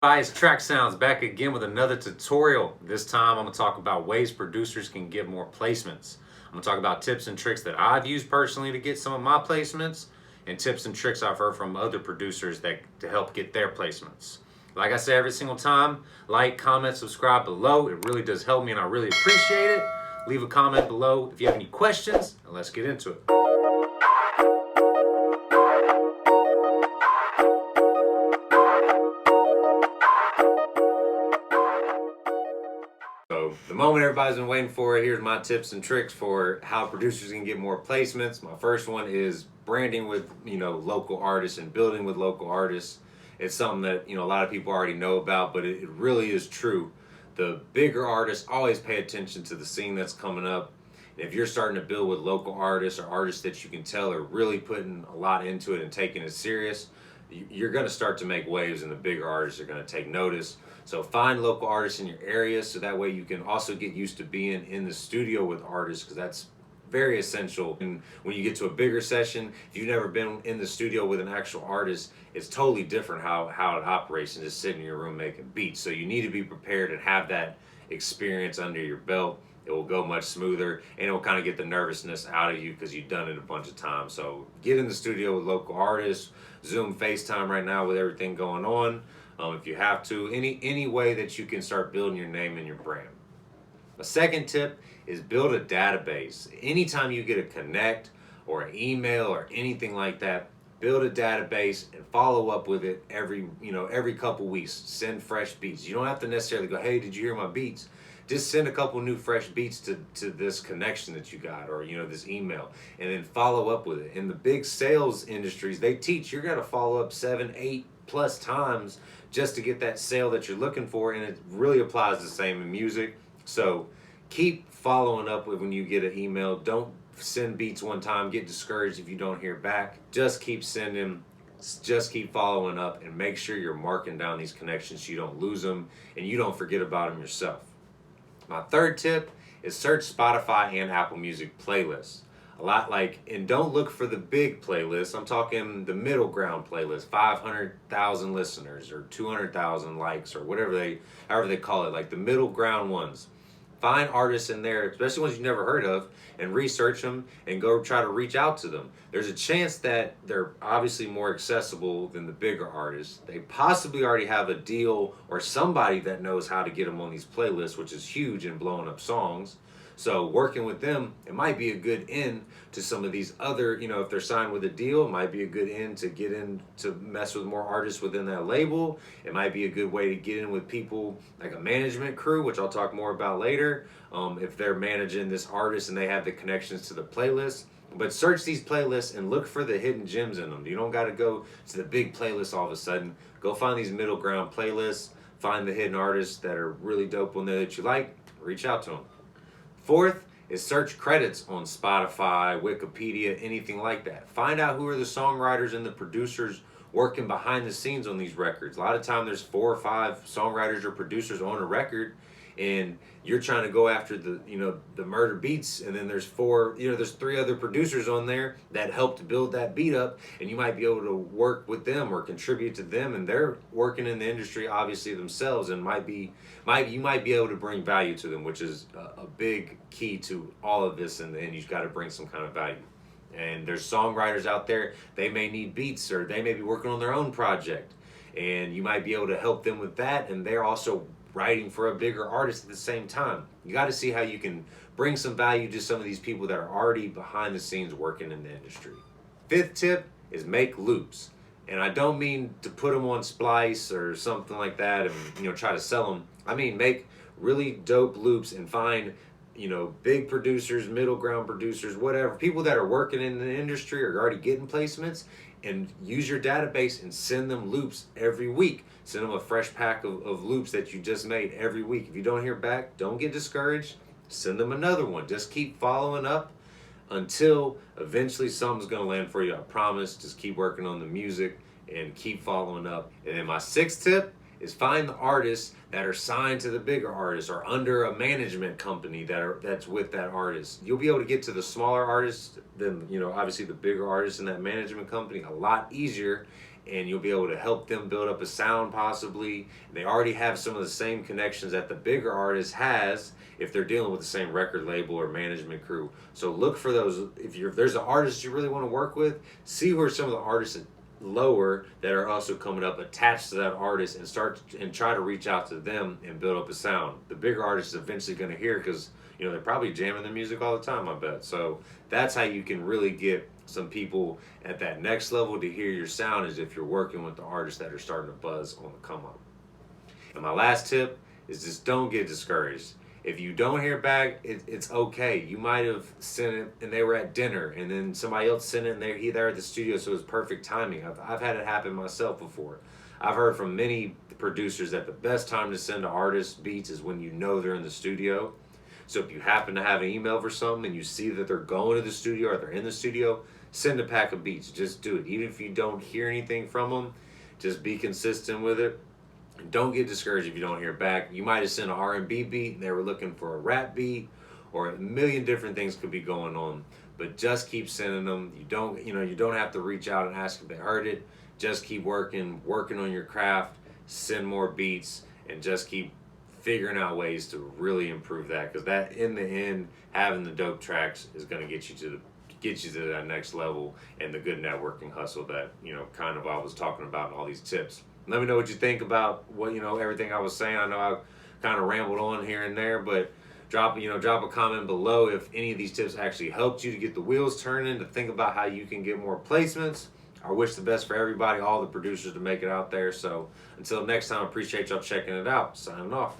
Hi, it's Track Sounds back again with another tutorial. This time I'm going to talk about ways producers can get more placements. I'm going to talk about tips and tricks that I've used personally to get some of my placements and tips and tricks I've heard from other producers that to help get their placements. Like I say every single time, like, comment, subscribe below. It really does help me and I really appreciate it. Leave a comment below if you have any questions and let's get into it. So the moment everybody's been waiting for, here's my tips and tricks for how producers can get more placements. My first one is branding with, local artists and building with local artists. It's something that, a lot of people already know about, but it really is true. The bigger artists always pay attention to the scene that's coming up. And if you're starting to build with local artists or artists that you can tell are really putting a lot into it and taking it serious, you're going to start to make waves and the bigger artists are going to take notice. So find local artists in your area so that way you can also get used to being in the studio with artists, because that's very essential. And when you get to a bigger session, if you've never been in the studio with an actual artist, it's totally different how it operates and just sitting in your room making beats. So you need to be prepared and have that experience under your belt. It will go much smoother and it will kind of get the nervousness out of you because you've done it a bunch of times. So get in the studio with local artists, Zoom, FaceTime right now with everything going on. If you have to, any way that you can start building your name and your brand. A second tip is build a database. Anytime you get a connect or an email or anything like that, build a database and follow up with it every couple weeks. Send fresh beats. You don't have to necessarily go, hey, did you hear my beats? Just send a couple new fresh beats to this connection that you got, or this email, and then follow up with it. In the big sales industries, they teach you're gonna follow up 7, 8 plus times just to get that sale that you're looking for, and it really applies the same in music. So keep following up with when you get an email. Don't send beats one time, get discouraged if you don't hear back. Just keep sending, just keep following up, and make sure you're marking down these connections so you don't lose them and you don't forget about them yourself. My third tip is search Spotify and Apple Music playlists. And don't look for the big playlists. I'm talking the middle ground playlist, 500,000 listeners or 200,000 likes or however they call it, like the middle ground ones. Find artists in there, especially ones you've never heard of, and research them and go try to reach out to them. There's a chance that they're obviously more accessible than the bigger artists. They possibly already have a deal or somebody that knows how to get them on these playlists, which is huge in blowing up songs. So working with them, it might be a good in to some of these other, if they're signed with a deal, it might be a good in to get in to mess with more artists within that label. It might be a good way to get in with people like a management crew, which I'll talk more about later, if they're managing this artist and they have the connections to the playlist. But search these playlists and look for the hidden gems in them. You don't got to go to the big playlist all of a sudden. Go find these middle ground playlists, find the hidden artists that are really dope on there that you like, reach out to them. Fourth is search credits on Spotify, Wikipedia, anything like that. Find out who are the songwriters and the producers working behind the scenes on these records. A lot of time there's 4 or 5 songwriters or producers on a record, and you're trying to go after the murder beats, and then there's 3 other producers on there that helped build that beat up, and you might be able to work with them or contribute to them, and they're working in the industry obviously themselves, and you might be able to bring value to them, which is a big key to all of this, and you've got to bring some kind of value. And there's songwriters out there, they may need beats or they may be working on their own project, and you might be able to help them with that, and they're also writing for a bigger artist at the same time. You got to see how you can bring some value to some of these people that are already behind the scenes working in the industry. Fifth tip is make loops. And I don't mean to put them on Splice or something like that and try to sell them. I mean make really dope loops and find big producers, middle ground producers, whatever, people that are working in the industry or already getting placements, and use your database and send them loops every week. Send them a fresh pack of loops that you just made every week. If you don't hear back, don't get discouraged. Send them another one. Just keep following up until eventually something's going to land for you. I promise. Just keep working on the music and keep following up. And then my sixth tip is find the artists that are signed to the bigger artists or under a management company that's with that artist. You'll be able to get to the smaller artists than obviously the bigger artists in that management company a lot easier, and you'll be able to help them build up a sound possibly. They already have some of the same connections that the bigger artist has if they're dealing with the same record label or management crew. So look for those. If there's an artist you really want to work with, see who are some of the artists lower that are also coming up attached to that artist, and start and try to reach out to them and build up a sound. The bigger artist is eventually going to hear, because they're probably jamming the music all the time, I bet. So that's how you can really get some people at that next level to hear your sound, is if you're working with the artists that are starting to buzz on the come up. And my last tip is just don't get discouraged. If you don't hear back, it's okay. You might have sent it and they were at dinner, and then somebody else sent it and they're at the studio, so it was perfect timing. I've had it happen myself before. I've heard from many producers that the best time to send an artist beats is when they're in the studio. So if you happen to have an email for something and you see that they're going to the studio or they're in the studio, send a pack of beats. Just do it. Even if you don't hear anything from them, just be consistent with it. Don't get discouraged if you don't hear back. You might have sent an R&B beat and they were looking for a rap beat, or a million different things could be going on. But just keep sending them. You don't have to reach out and ask if they heard it. Just keep working on your craft. Send more beats and just keep figuring out ways to really improve that, because that, in the end, having the dope tracks is going to get you to that next level, and the good networking hustle that kind of I was talking about in all these tips. Let me know what you think about what everything I was saying. I know I kind of rambled on here and there, but drop a comment below if any of these tips actually helped you to get the wheels turning, to think about how you can get more placements. I wish the best for everybody, all the producers, to make it out there. So until next time, I appreciate y'all checking it out. Signing off.